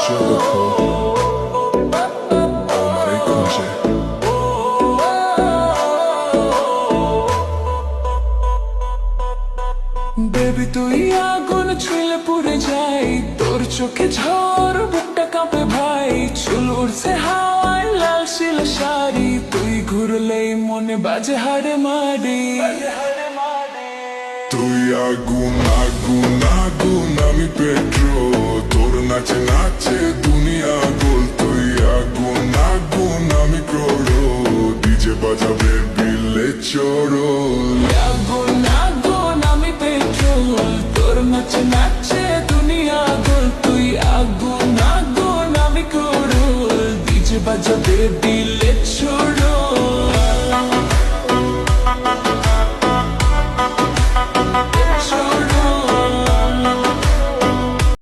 Baby তুই আগুন ছুঁলে পুড়ে যাই, তোর চোখে ঝড় বুকটা কাঁপে ভাই, চুল উড়ছে হাওয়ায় লাল শিল শাড়ি, তুই ঘুরলেই মনে বাজে হাড়ে মারি। তুই আগুন আগুন আগুন আমি পেট্রোল, তোর নাচে নাচে দুনিয়া গোল। তুই আগুন আগুন আমি ক্রোড়ো, ডিজে বাজাবে বিলে চোরল। আগুন আগুন আমি পেট্রোল, তোর নাচে নাচে দুনিয়া গোল। তুই আগুন আগুন আমি ক্রোড়, ডিজে বাজাবে